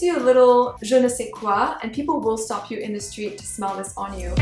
you a little je ne sais quoi, and people will stop you in the street to smell this on you.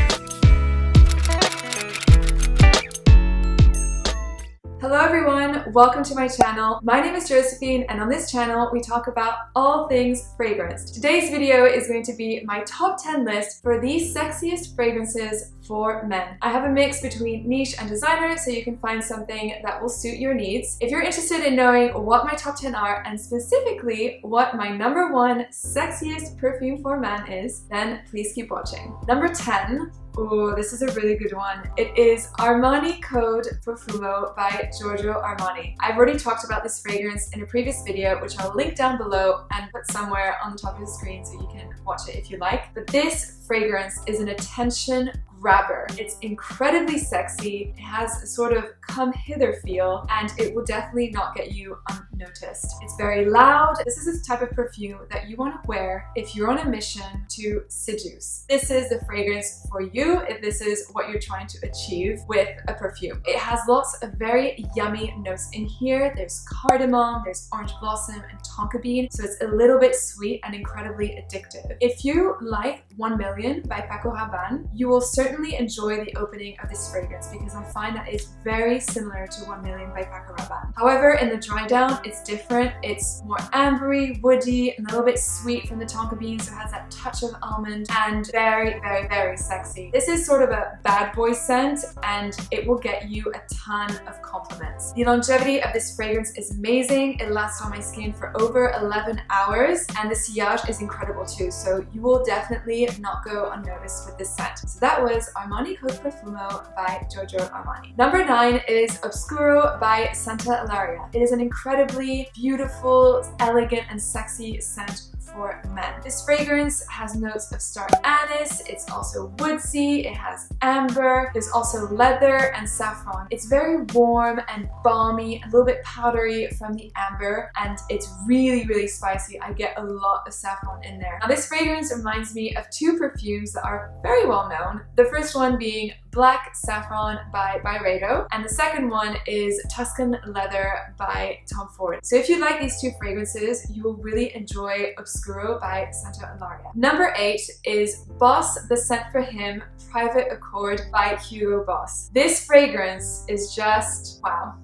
Hello everyone, welcome to my channel. My name is Josephine, and on this channel we talk about all things fragrance. Today's video is going to be my top 10 list for the sexiest fragrances for men. I have a mix between niche and designer, so you can find something that will suit your needs. If you're interested in knowing what my top 10 are, and specifically what my number 1 sexiest perfume for men is, then please keep watching. Number 10. Ooh, this is a really good one. It is Armani Code Profumo by Giorgio Armani. I've already talked about this fragrance in a previous video, which I'll link down below and put somewhere on the top of the screen so you can watch it if you like. But this fragrance is an attention grabber. It's incredibly sexy, it has a sort of come hither feel, and it will definitely not get you unnoticed. It's very loud. This is the type of perfume that you want to wear if you're on a mission to seduce. This is the fragrance for you if this is what you're trying to achieve with a perfume. It has lots of very yummy notes in here. There's cardamom, there's orange blossom, and tonka bean, so it's a little bit sweet and incredibly addictive. If you like 1 Million by Paco Rabanne, you will certainly enjoy the opening of this fragrance because I find that it's very similar to 1 Million by Paco Rabanne. However, in the dry down, it's different. It's more ambery, woody, and a little bit sweet from the tonka bean, so it has that touch of almond, and very, very, very sexy. This is sort of a bad boy scent, and it will get you a ton of compliments. The longevity of this fragrance is amazing. It lasts on my skin for over 11 hours, and the sillage is incredible too, so you will definitely not go unnoticed with this scent. So that was Armani Code Profumo by Giorgio Armani. Number 9 is Obscuro by Eulalia. It is an incredibly beautiful, elegant, and sexy scent for men. This fragrance has notes of star anise, it's also woodsy, it has amber, there's also leather and saffron. It's very warm and balmy, a little bit powdery from the amber, and it's really, really spicy. I get a lot of saffron in there. Now this fragrance reminds me of 2 perfumes that are very well known. The first one being Black Saffron by Byredo, and the second one is Tuscan Leather by Tom Ford. So if you like these 2 fragrances, you will really enjoy Obscuro by Eulalia. Number 8 is Boss, the Scent for Him, Private Accord by Hugo Boss. This fragrance is just wow.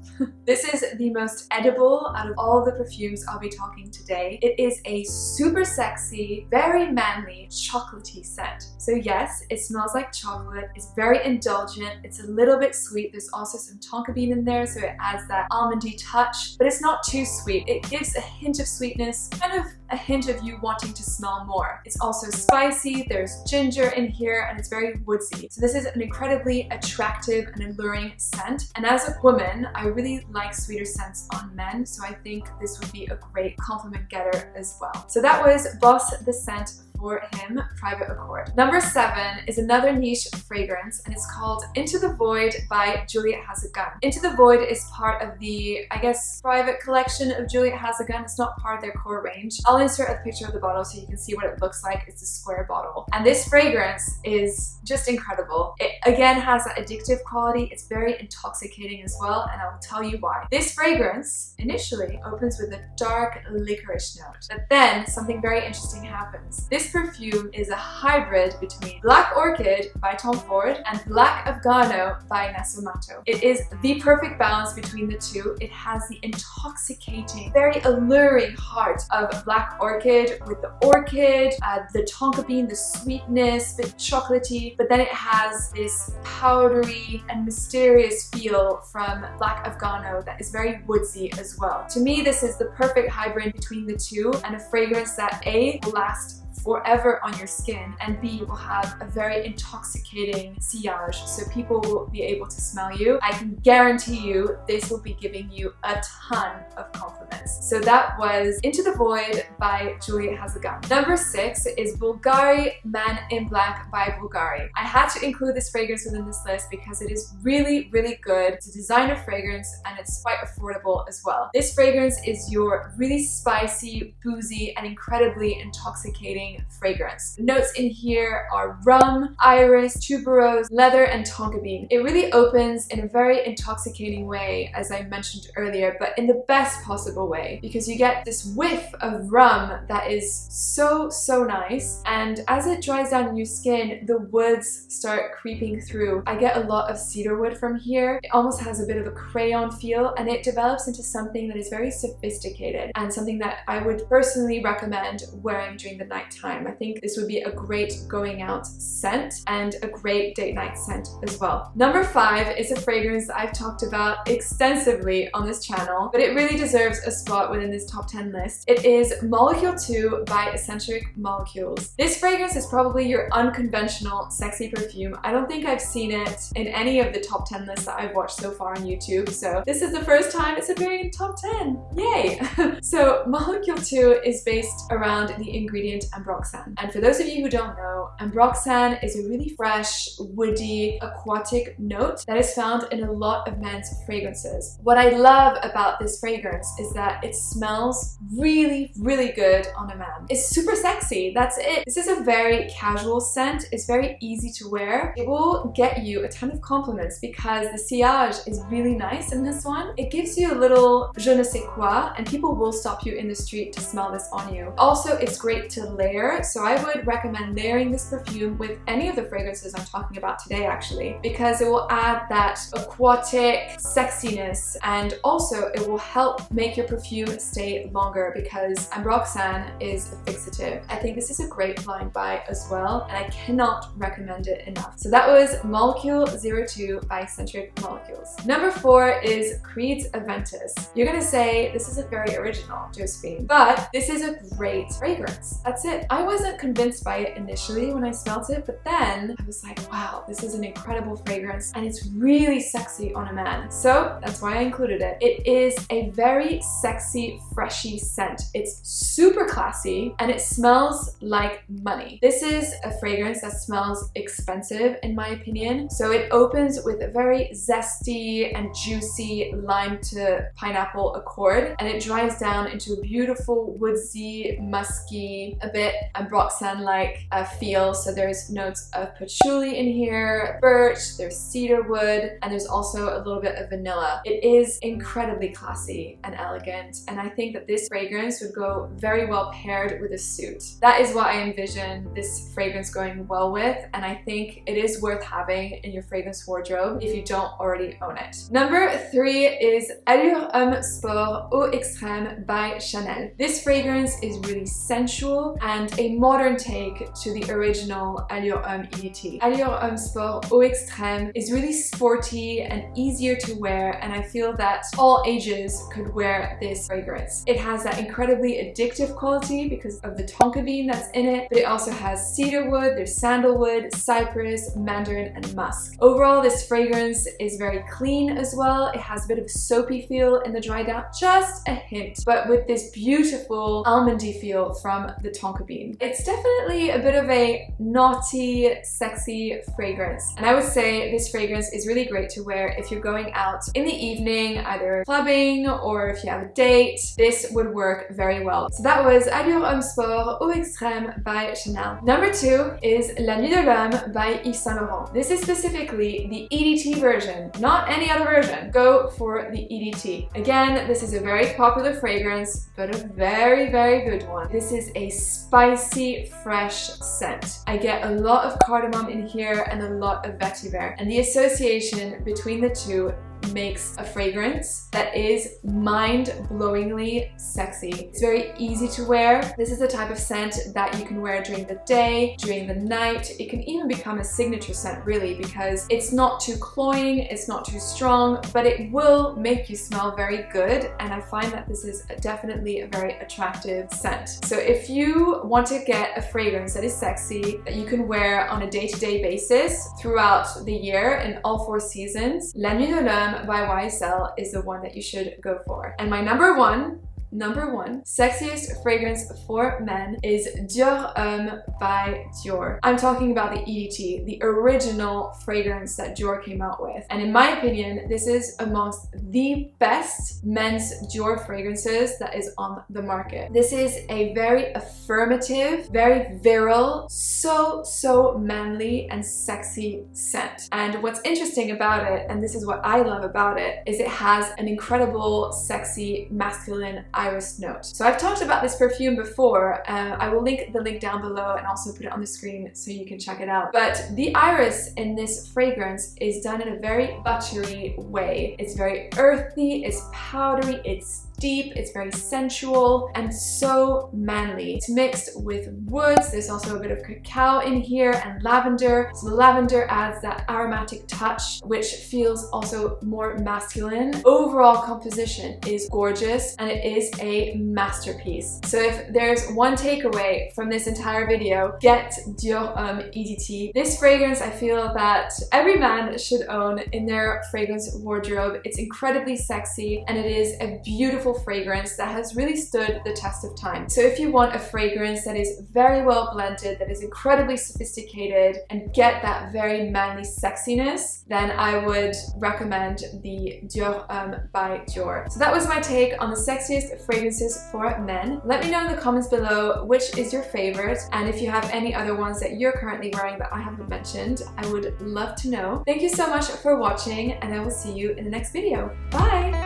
This is the most edible out of all the perfumes I'll be talking today. It is a super sexy, very manly, chocolatey scent. So yes, it smells like chocolate, it's very indulgent, it's a little bit sweet, there's also some tonka bean in there, so it adds that almondy touch, but it's not too sweet. It gives a hint of sweetness, kind of a hint of you wanting to smell more. It's also spicy, there's ginger in here, and it's very woodsy. So this is an incredibly attractive and alluring scent, and as a woman, I really like sweeter scents on men, so I think this would be a great compliment getter as well. So that was Boss the Scent for Him, Private Accord. Number 7 is another niche fragrance, and it's called Into the Void by Juliette Has a Gun. Into the Void is part of the, I guess, private collection of Juliette Has a Gun. It's not part of their core range. I'll insert a picture of the bottle so you can see what it looks like. It's a square bottle. And this fragrance is just incredible. It again has that addictive quality. It's very intoxicating as well, and I'll tell you why. This fragrance initially opens with a dark licorice note, but then something very interesting happens. This perfume is a hybrid between Black Orchid by Tom Ford and Black Afghano by Nessumato. It is the perfect balance between the 2. It has the intoxicating, very alluring heart of Black Orchid with the orchid, the tonka bean, the sweetness, bit chocolatey, but then it has this powdery and mysterious feel from Black Afghano that is very woodsy as well. To me, this is the perfect hybrid between the 2, and a fragrance that A, will last forever on your skin, and B, will have a very intoxicating sillage, so people will be able to smell you. I can guarantee you this will be giving you a ton of compliments. So that was Into the Void by Juliette Has a Gun. Number 6 is Bvlgari Man in Black by Bvlgari. I had to include this fragrance within this list because it is really, really good. It's a designer fragrance, and it's quite affordable as well. This fragrance is your really spicy, boozy, and incredibly intoxicating invigorating fragrance. The notes in here are rum, iris, tuberose, leather, and tonka bean. It really opens in a very intoxicating way, as I mentioned earlier, but in the best possible way, because you get this whiff of rum that is so nice, and as it dries down in your skin, the woods start creeping through. I get a lot of cedar wood from here. It almost has a bit of a crayon feel, and it develops into something that is very sophisticated and something that I would personally recommend wearing during the nighttime. I think this would be a great going out scent and a great date night scent as well. Number 5 is a fragrance that I've talked about extensively on this channel, but it really deserves a spot within this top 10 list. It is Molecule 2 by Escentric Molecules. This fragrance is probably your unconventional sexy perfume. I don't think I've seen it in any of the top 10 lists that I've watched so far on YouTube, so this is the first time it's appearing in top 10. Yay! So Molecule 2 is based around the ingredient ambroxan. And for those of you who don't know, ambroxan is a really fresh, woody, aquatic note that is found in a lot of men's fragrances. What I love about this fragrance is that it smells really good on a man. It's super sexy, that's it. This is a very casual scent. It's very easy to wear. It will get you a ton of compliments because the sillage is really nice in this one. It gives you a little je ne sais quoi, and people will stop you in the street to smell this on you. Also, it's great to layer, so I would recommend layering this perfume with any of the fragrances I'm talking about today actually, because it will add that aquatic sexiness, and also it will help make your perfume stay longer because ambroxan is a fixative. I think this is a great blind buy as well, and I cannot recommend it enough. So that was Molecule 02 by Escentric Molecules. Number 4 is Creed's Aventus. You're gonna say this isn't very original, Josephine, but this is a great fragrance. That's it. I wasn't convinced by it initially when I smelled it, but then I was like, wow, this is an incredible fragrance and it's really sexy on a man. So that's why I included it. It is a very sexy, freshy scent. It's super classy and it smells like money. This is a fragrance that smells expensive in my opinion. So it opens with a very zesty and juicy lime to pineapple accord, and it dries down into a beautiful woodsy, musky, a bit ambroxan-like feel. So there's notes of patchouli in here, birch, there's cedar wood, and there's also a little bit of vanilla. It is incredibly classy and elegant, and I think that this fragrance would go very well paired with a suit. That is what I envision this fragrance going well with, and I think it is worth having in your fragrance wardrobe if you don't already own it. Number 3 is Allure Homme Sport Eau Extrême by Chanel. This fragrance is really sensual and a modern take to the original Allure Homme EDT. Allure Homme Sport Eau Extrême is really sporty and easier to wear, and I feel that all ages could wear this fragrance. It has that incredibly addictive quality because of the tonka bean that's in it, but it also has cedar wood, there's sandalwood, cypress, mandarin, and musk. Overall, this fragrance is very clean as well. It has a bit of a soapy feel in the dry down, just a hint, but with this beautiful almondy feel from the tonka bean. It's definitely a bit of a naughty, sexy fragrance, and I would say this fragrance is really great to wear if you're going out in the evening, either clubbing or if you have a date. This would work very well. So that was Allure Homme Sport Eau Extrême by Chanel. Number 2 is La Nuit de L'Homme by Yves Saint Laurent. This is specifically the EDT version, not any other version. Go for the EDT. Again, this is a very popular fragrance, but a very good one. This is a spicy, fresh scent. I get a lot of cardamom in here and a lot of vetiver, and the association between the two makes a fragrance that is mind-blowingly sexy. It's very easy to wear. This is the type of scent that you can wear during the day, during the night. It can even become a signature scent really, because it's not too cloying, it's not too strong, but it will make you smell very good, and I find that this is definitely a very attractive scent. So if you want to get a fragrance that is sexy, that you can wear on a day-to-day basis throughout the year in all 4 seasons, La Nuit de L'Homme by YSL is the one that you should go for. And my number 1 number 1 sexiest fragrance for men is Dior Homme by Dior. I'm talking about the EDT, the original fragrance that Dior came out with. And in my opinion, this is amongst the best men's Dior fragrances that is on the market. This is a very affirmative, very virile, so manly and sexy scent. And what's interesting about it, and this is what I love about it, is it has an incredible, sexy, masculine iris note. So I've talked about this perfume before. I will link the link down below and also put it on the screen so you can check it out. But the iris in this fragrance is done in a very buttery way. It's very earthy, it's powdery, it's deep, it's very sensual and so manly. It's mixed with woods. There's also a bit of cacao in here and lavender. So the lavender adds that aromatic touch, which feels also more masculine. Overall composition is gorgeous and it is a masterpiece. So if there's one takeaway from this entire video, get Dior Homme EDT. This fragrance I feel that every man should own in their fragrance wardrobe. It's incredibly sexy and it is a beautiful fragrance that has really stood the test of time. So if you want a fragrance that is very well blended, that is incredibly sophisticated and get that very manly sexiness, then I would recommend the Dior Homme by Dior. So that was my take on the sexiest fragrances for men. Let me know in the comments below which is your favorite, and if you have any other ones that you're currently wearing that I haven't mentioned, I would love to know. Thank you so much for watching and I will see you in the next video. Bye!